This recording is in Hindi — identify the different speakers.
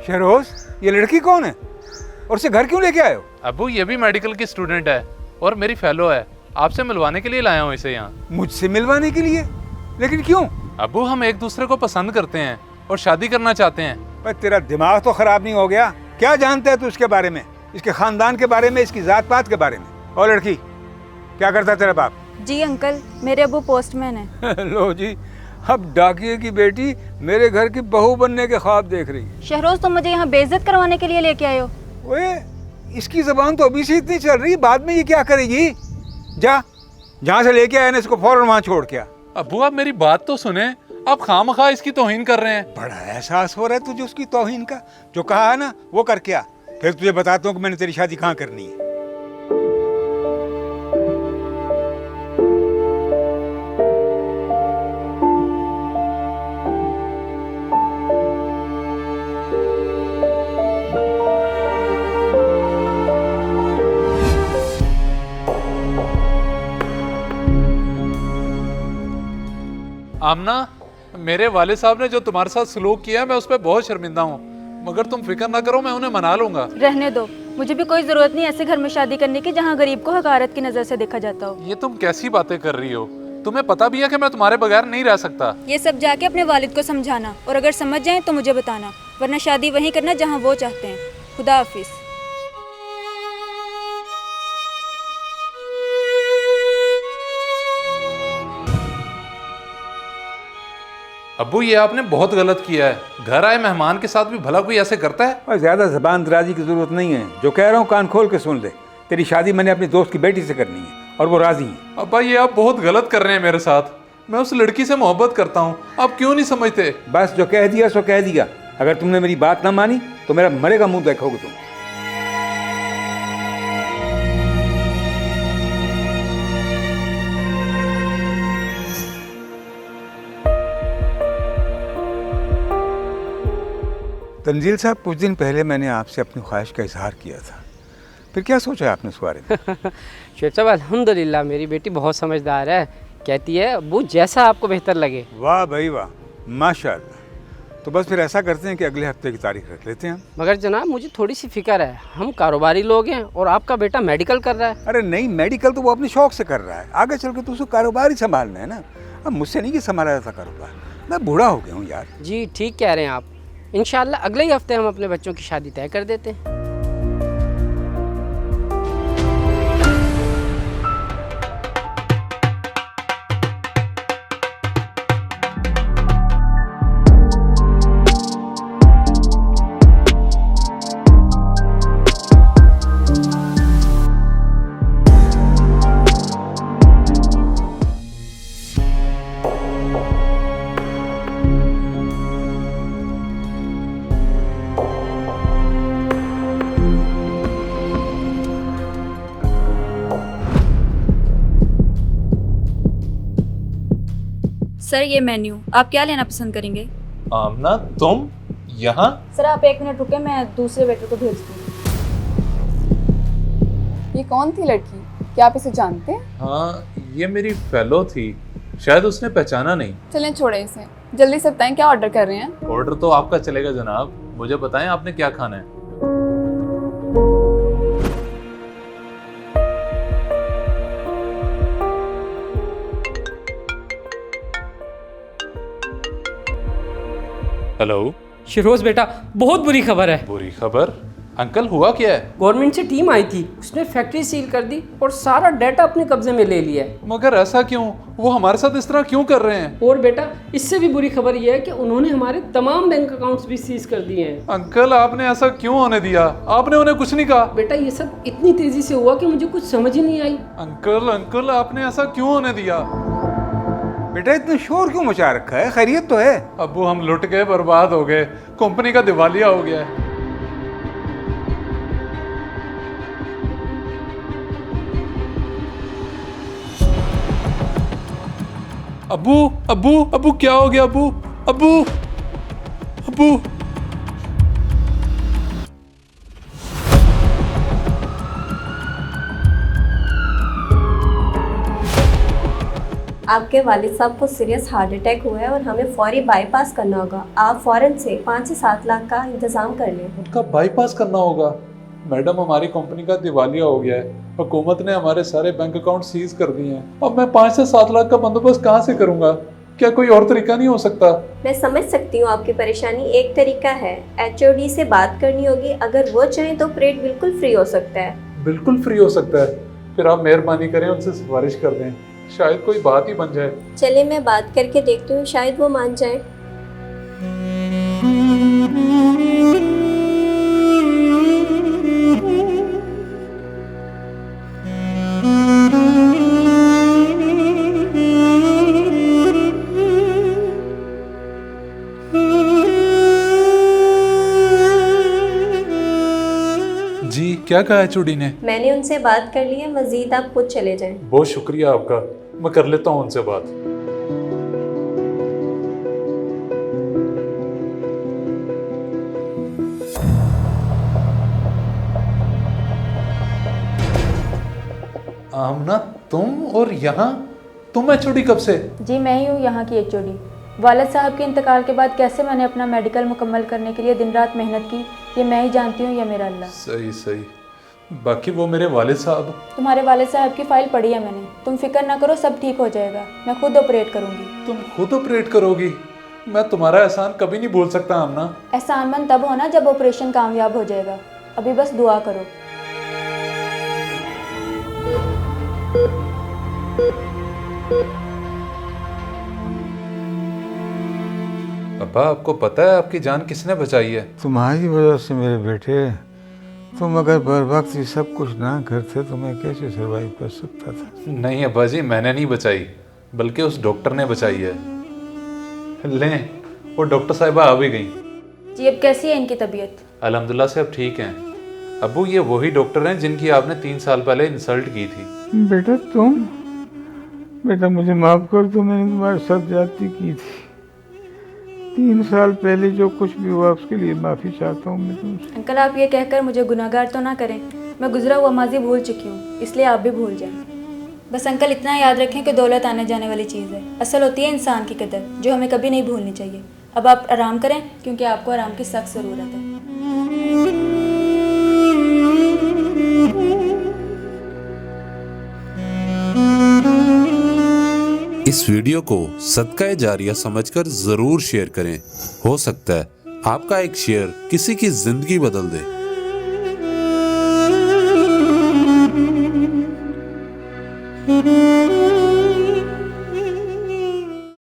Speaker 1: शहरोज, ये लड़की कौन है और उसे घर क्यों लेके आए हो?
Speaker 2: अबू ये भी मेडिकल की स्टूडेंट है और मेरी फेलो है। आपसे मिलवाने के लिए लाया हूँ इसे यहाँ।
Speaker 1: मुझसे मिलवाने के लिए? लेकिन क्यों?
Speaker 2: अबू हम एक दूसरे को पसंद करते हैं और शादी करना चाहते हैं।
Speaker 1: पर तेरा दिमाग तो खराब नहीं हो गया? क्या जानता है तू इसके बारे में, इसके खानदान के बारे में, इसकी जात पात के बारे में? और लड़की, क्या करता है तेरा बाप?
Speaker 3: जी अंकल, मेरे अबू पोस्टमैन है।
Speaker 1: लो जी, अब डाकिए की बेटी मेरे घर की बहू बनने के ख्वाब देख रही है।
Speaker 3: शहरोज, तुम मुझे यहाँ बेइज्जत करवाने के लिए लेके आए हो?
Speaker 1: ओए, इसकी जबान तो अभी से इतनी चल रही है, बाद में ये क्या करेगी? जा, जहाँ से लेके आए ना इसको फौरन वहाँ छोड़ के आ।
Speaker 2: अबू आप मेरी बात तो सुने, आप खामखा इसकी तौहीन कर रहे हैं।
Speaker 1: बड़ा एहसास हो रहा है तुझे उसकी तौहीन का। जो कहा है ना वो करके आ, फिर तुझे बताता हूँ कि मैंने तेरी शादी कहाँ करनी है।
Speaker 2: आमना, मेरे वाले साहब ने जो तुम्हारे साथ सलूक किया मैं उस पर बहुत शर्मिंदा हूँ, मगर तुम फिक्र ना करो, मैं उन्हें मना लूंगा।
Speaker 3: रहने दो, मुझे भी कोई जरूरत नहीं ऐसे घर में शादी करने की जहाँ गरीब को हकारत की नजर से देखा जाता हो।
Speaker 2: ये तुम कैसी बातें कर रही हो? तुम्हें पता भी है कि मैं तुम्हारे बगैर नहीं रह सकता।
Speaker 3: ये सब जाके अपने वालिद को समझाना, और अगर समझ जाए तो मुझे बताना, वरना शादी वहीं करना जहाँ वो चाहते हैं। खुदा हाफिज।
Speaker 2: अब्बू ये आपने बहुत गलत किया है। घर आए मेहमान के साथ भी भला कोई ऐसे करता है?
Speaker 1: और ज्यादा जबान दराजी की जरूरत नहीं है। जो कह रहा हूँ कान खोल के सुन ले। तेरी शादी मैंने अपनी दोस्त की बेटी से करनी है और वो राजी है।
Speaker 2: अब्बा ये आप बहुत गलत कर रहे हैं मेरे साथ। मैं उस लड़की से मोहब्बत करता हूँ, आप क्यों नहीं समझते?
Speaker 1: बस जो कह दिया सो कह दिया। अगर तुमने मेरी बात ना मानी तो मेरा मरेगा मुंह देखोगे तुम। तंजील साहब, कुछ दिन पहले मैंने आपसे अपनी ख्वाहिश का इजहार किया था, फिर क्या सोचा है आपने उस बारे में?
Speaker 4: शेख साहब अल्हम्दुलिल्लाह मेरी बेटी बहुत समझदार है, कहती है अब्बू जैसा आपको बेहतर लगे।
Speaker 1: वाह भाई वाह, माशाअल्लाह। तो बस फिर ऐसा करते हैं कि अगले हफ्ते की तारीख रख लेते हैं।
Speaker 4: मगर जनाब मुझे थोड़ी सी फिक्र है, हम कारोबारी लोग हैं और आपका बेटा मेडिकल कर रहा है।
Speaker 1: अरे नहीं, मेडिकल तो वो अपने शौक से कर रहा है, आगे चल के तो उसको कारोबार ही संभालना है ना। अब मुझसे नहीं कि संभाला जाता कारोबार, मैं बूढ़ा हो गया हूँ यार।
Speaker 4: जी ठीक कह रहे हैं आप। इंशाल्लाह अगले ही हफ्ते हम अपने बच्चों की शादी तय कर देते हैं।
Speaker 3: सर ये मेन्यू, आप क्या लेना पसंद करेंगे?
Speaker 2: आमना तुम यहाँ?
Speaker 3: सर आप 1 मिनट रुके, मैं दूसरे वेटर को भेजती हूँ।
Speaker 5: ये कौन थी लड़की, क्या आप इसे जानते हैं?
Speaker 2: हाँ ये मेरी फेलो थी, शायद उसने पहचाना नहीं।
Speaker 5: चलें छोड़े इसे, जल्दी से बताएं क्या ऑर्डर कर रहे हैं।
Speaker 2: ऑर्डर तो आपका चलेगा जनाब, मुझे बताएं आपने क्या खाना है। हेलो
Speaker 4: शिरोज बेटा, बहुत बुरी खबर है।
Speaker 2: बुरी खबर? अंकल हुआ क्या है?
Speaker 4: गवर्नमेंट से टीम आई थी, उसने फैक्ट्री सील कर दी और सारा डाटा अपने कब्जे में ले लिया है।
Speaker 2: मगर ऐसा क्यों? वो हमारे साथ इस तरह क्यों कर रहे हैं?
Speaker 4: और बेटा इससे भी बुरी खबर यह है कि उन्होंने हमारे तमाम बैंक अकाउंट्स भी सीज कर दिए हैं।
Speaker 2: अंकल आपने ऐसा क्यों होने दिया? आपने उन्हें कुछ नहीं कहा?
Speaker 4: बेटा ये सब इतनी तेजी से हुआ कि मुझे कुछ समझ ही नहीं आई।
Speaker 2: अंकल आपने ऐसा क्यों होने दिया?
Speaker 1: बेटा इतना शोर क्यों मचा रखा है? खैरियत तो है?
Speaker 2: अब्बू हम लुट गए, बर्बाद हो गए, कंपनी का दिवालिया हो गया है। अब्बू अब्बू अब्बू क्या हो गया? अब्बू अब्बू अब्बू
Speaker 6: आपके वालिद साहब को सीरियस हार्ट अटैक हुआ है और हमें फौरी बाईपास करना होगा। आप फ़ौरन से 5 से 7 लाख का इंतज़ाम कर लें।
Speaker 2: उनका बाईपास करना होगा? मैडम, हमारी कंपनी का दिवालिया हो गया है, हुकूमत ने हमारे सारे बैंक अकाउंट सीज कर दिए हैं। अब मैं 5 से 7 लाख का बंदोबस्त कहाँ से करूँगा? क्या कोई और तरीका नहीं हो सकता?
Speaker 6: मैं समझ सकती हूँ आपकी परेशानी। एक तरीका है, HOD से बात करनी होगी। अगर वो चाहें तो ऑपरेट बिल्कुल फ्री हो सकता है।
Speaker 2: बिल्कुल फ्री हो सकता है? फिर आप मेहरबानी करें, उनसे सिफारिश कर दें, शायद कोई बात ही बन जाए।
Speaker 6: चलिए मैं बात करके देखती हूँ, शायद वो मान जाए।
Speaker 2: जी, क्या कहा HOD ने?
Speaker 6: मैंने उनसे बात कर ली है, मजीद आप खुद चले जाएं।
Speaker 2: बहुत शुक्रिया आपका, मैं कर लेता हूँ उनसे बात। आमना, तुम और यहाँ? तुम HOD कब से?
Speaker 3: जी मैं ही हूँ यहाँ की HOD। वालिद साहब के इंतकाल के बाद कैसे मैंने अपना मेडिकल मुकम्मल करने के लिए दिन रात मेहनत की, ये मैं ही जानती हूँ या मेरा अल्लाह।
Speaker 2: सही सही। बाकी वो मेरे वालिद साहब?
Speaker 3: तुम्हारे वालिद साहब की फ़ाइल पढ़ी है मैंने, तुम फिक्र ना करो, सब ठीक हो जाएगा। मैं खुद ऑपरेट करूँगी।
Speaker 2: तुम खुद ऑपरेट करोगी? मैं तुम्हारा एहसान कभी नहीं भूल सकता आमना।
Speaker 3: एहसानमंद तब होना जब ऑपरेशन कामयाब हो जाएगा। अभी बस दुआ करो।
Speaker 2: पापा, आपको पता है आपकी जान किसने बचाई है?
Speaker 1: तुम्हारी वजह से मेरे बेटे। तुम अगर बर वक्त ये सब कुछ ना करते तो मैं कैसे सर्वाइव कर सकता था?
Speaker 2: नहीं अब्बा जी, मैंने नहीं बचाई, बल्कि उस डॉक्टर ने बचाई है। लें, वो डॉक्टर साहिबा आ भी गई।
Speaker 3: जी अब कैसी है इनकी तबीयत?
Speaker 2: अल्हम्दुलिल्लाह से अब ठीक हैं। अब्बू, ये वही डॉक्टर हैं जिनकी आपने 3 साल पहले इंसल्ट की थी।
Speaker 1: बेटा बेटा मुझे माफ़ कर दो, मैंने तुम्हारे साथ ज्यादती की थी। 3 साल पहले जो कुछ भी हुआ उसके लिए माफ़ी चाहता हूँ मैं तुमसे।
Speaker 3: अंकल, आप ये कहकर मुझे गुनाहगार तो ना करें। मैं गुजरा हुआ माजी भूल चुकी हूँ, इसलिए आप भी भूल जाएं। बस अंकल इतना याद रखें कि दौलत आने जाने वाली चीज़ है, असल होती है इंसान की कदर, जो हमें कभी नहीं भूलनी चाहिए। अब आप आराम करें, क्योंकि आपको आराम की सख्त ज़रूरत है।
Speaker 7: इस वीडियो को सदका जारिया समझकर जरूर शेयर करें। हो सकता है आपका एक शेयर किसी की जिंदगी बदल दे।